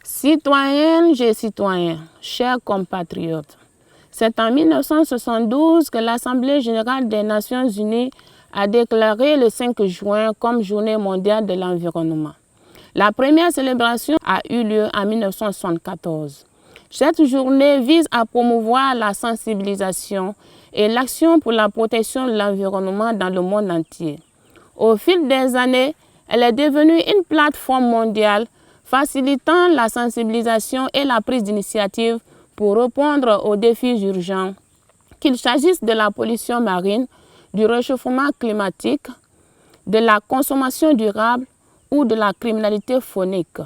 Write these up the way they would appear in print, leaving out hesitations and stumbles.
Citoyennes et citoyens, chers compatriotes, c'est en 1972 que l'Assemblée générale des Nations unies a déclaré le 5 juin comme Journée mondiale de l'environnement. La première célébration a eu lieu en 1974. Cette journée vise à promouvoir la sensibilisation et l'action pour la protection de l'environnement dans le monde entier. Au fil des années, elle est devenue une plateforme mondiale facilitant la sensibilisation et la prise d'initiative pour répondre aux défis urgents, qu'il s'agisse de la pollution marine, du réchauffement climatique, de la consommation durable ou de la criminalité faunique.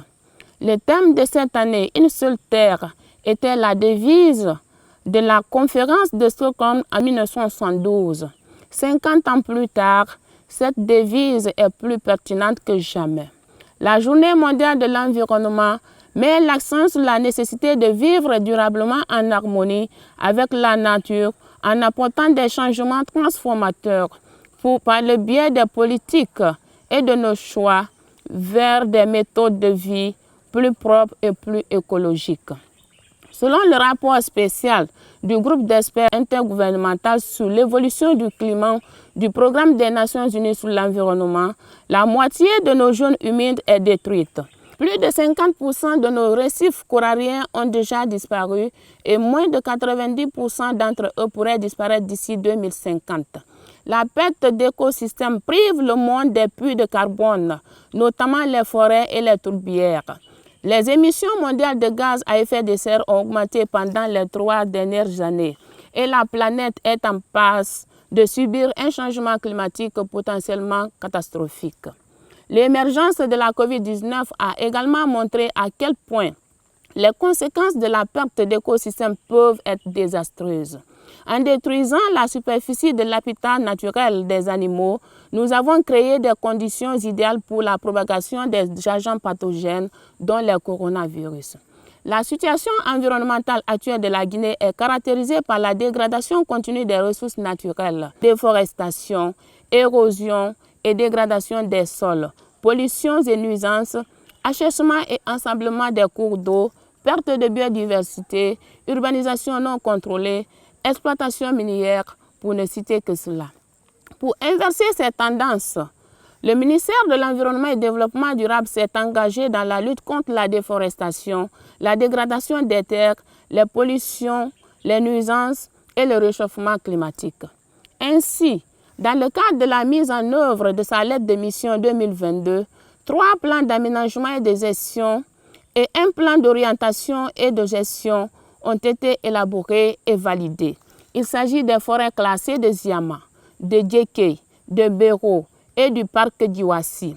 Le thème de cette année, Une seule terre, était la devise de la conférence de Stockholm en 1972. 50 ans plus tard, cette devise est plus pertinente que jamais. La Journée mondiale de l'environnement met l'accent sur la nécessité de vivre durablement en harmonie avec la nature en apportant des changements transformateurs par le biais des politiques et de nos choix vers des méthodes de vie plus propres et plus écologiques. Selon le rapport spécial du groupe d'experts intergouvernemental sur l'évolution du climat du Programme des Nations Unies sur l'environnement, la moitié de nos zones humides est détruite. Plus de 50% de nos récifs coralliens ont déjà disparu et moins de 90% d'entre eux pourraient disparaître d'ici 2050. La perte d'écosystèmes prive le monde des puits de carbone, notamment les forêts et les tourbières. Les émissions mondiales de gaz à effet de serre ont augmenté pendant les 3 dernières années et la planète est en passe de subir un changement climatique potentiellement catastrophique. L'émergence de la COVID-19 a également montré à quel point les conséquences de la perte d'écosystèmes peuvent être désastreuses. En détruisant la superficie de l'habitat naturel des animaux, nous avons créé des conditions idéales pour la propagation des agents pathogènes, dont les coronavirus. La situation environnementale actuelle de la Guinée est caractérisée par la dégradation continue des ressources naturelles, déforestation, érosion et dégradation des sols, pollutions et nuisances, achèvement et ensablement des cours d'eau, perte de biodiversité, urbanisation non contrôlée, exploitation minière, pour ne citer que cela. Pour inverser ces tendances, le ministère de l'Environnement et du Développement durable s'est engagé dans la lutte contre la déforestation, la dégradation des terres, les pollutions, les nuisances et le réchauffement climatique. Ainsi, dans le cadre de la mise en œuvre de sa lettre de mission 2022, 3 plans d'aménagement et de gestion et un plan d'orientation et de gestion ont été élaborés et validés. Il s'agit des forêts classées de Ziama, de Djekey, de Béro et du parc d'Iwassi.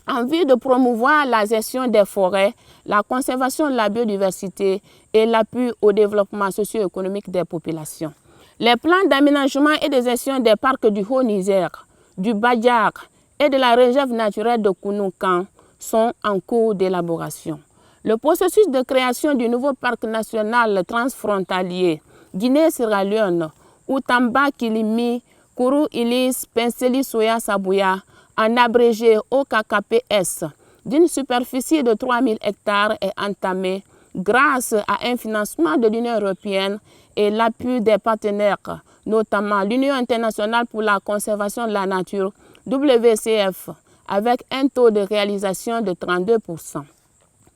En vue de promouvoir la gestion des forêts, la conservation de la biodiversité et l'appui au développement socio-économique des populations. Les plans d'aménagement et de gestion des parcs du Haut-Niger, du Badiar et de la réserve naturelle de Kounoukang sont en cours d'élaboration. Le processus de création du nouveau parc national transfrontalier Guinée-Sierra Leone, Outamba Kilimi, Kourou Ilis, Penseli Soya Sabouya, en abrégé OKKPS, d'une superficie de 3000 hectares est entamé grâce à un financement de l'Union européenne et l'appui des partenaires, notamment l'Union internationale pour la conservation de la nature, WCF, avec un taux de réalisation de 32%.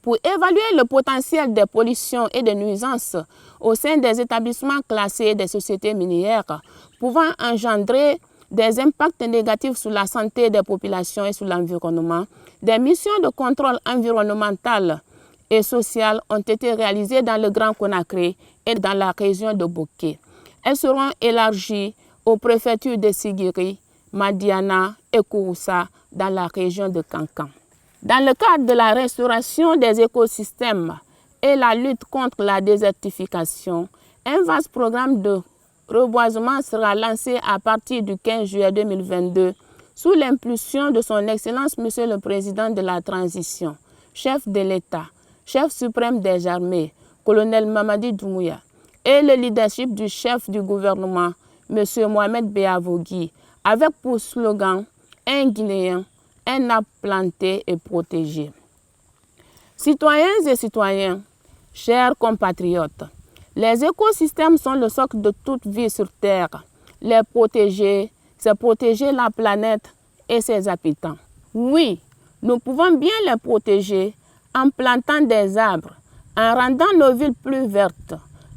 Pour évaluer le potentiel des pollutions et des nuisances au sein des établissements classés des sociétés minières pouvant engendrer des impacts négatifs sur la santé des populations et sur l'environnement, des missions de contrôle environnemental et social ont été réalisées dans le Grand Conakry et dans la région de Boké. Elles seront élargies aux préfectures de Sigiri, Madiana et Kouroussa dans la région de Kankan. Dans le cadre de la restauration des écosystèmes et la lutte contre la désertification, un vaste programme de reboisement sera lancé à partir du 15 juillet 2022 sous l'impulsion de son Excellence Monsieur le Président de la Transition, chef de l'État, chef suprême des armées, colonel Mamadi Doumbouya, et le leadership du chef du gouvernement, Monsieur Mohamed Beavogui, avec pour slogan « Un Guinéen, un arbre planté et protégé ». Citoyennes et citoyens, chers compatriotes, les écosystèmes sont le socle de toute vie sur Terre. Les protéger, c'est protéger la planète et ses habitants. Oui, nous pouvons bien les protéger en plantant des arbres, en rendant nos villes plus vertes,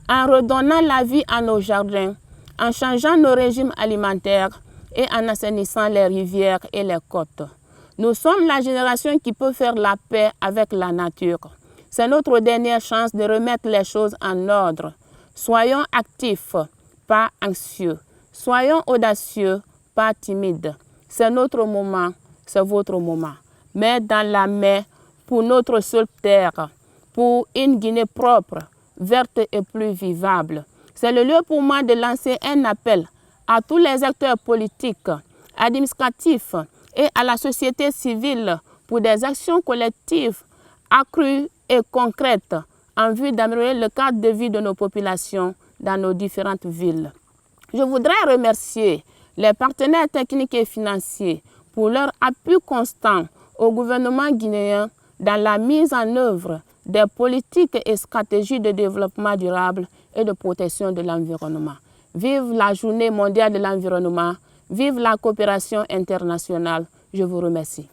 en redonnant la vie à nos jardins, en changeant nos régimes alimentaires et en assainissant les rivières et les côtes. Nous sommes la génération qui peut faire la paix avec la nature. C'est notre dernière chance de remettre les choses en ordre. Soyons actifs, pas anxieux. Soyons audacieux, pas timides. C'est notre moment, c'est votre moment. Main dans la main pour notre seule terre, pour une Guinée propre, verte et plus vivable. C'est le lieu pour moi de lancer un appel à tous les acteurs politiques, administratifs et à la société civile pour des actions collectives accrues et concrètes en vue d'améliorer le cadre de vie de nos populations dans nos différentes villes. Je voudrais remercier les partenaires techniques et financiers pour leur appui constant au gouvernement guinéen dans la mise en œuvre des politiques et stratégies de développement durable et de protection de l'environnement. Vive la Journée mondiale de l'environnement, vive la coopération internationale. Je vous remercie.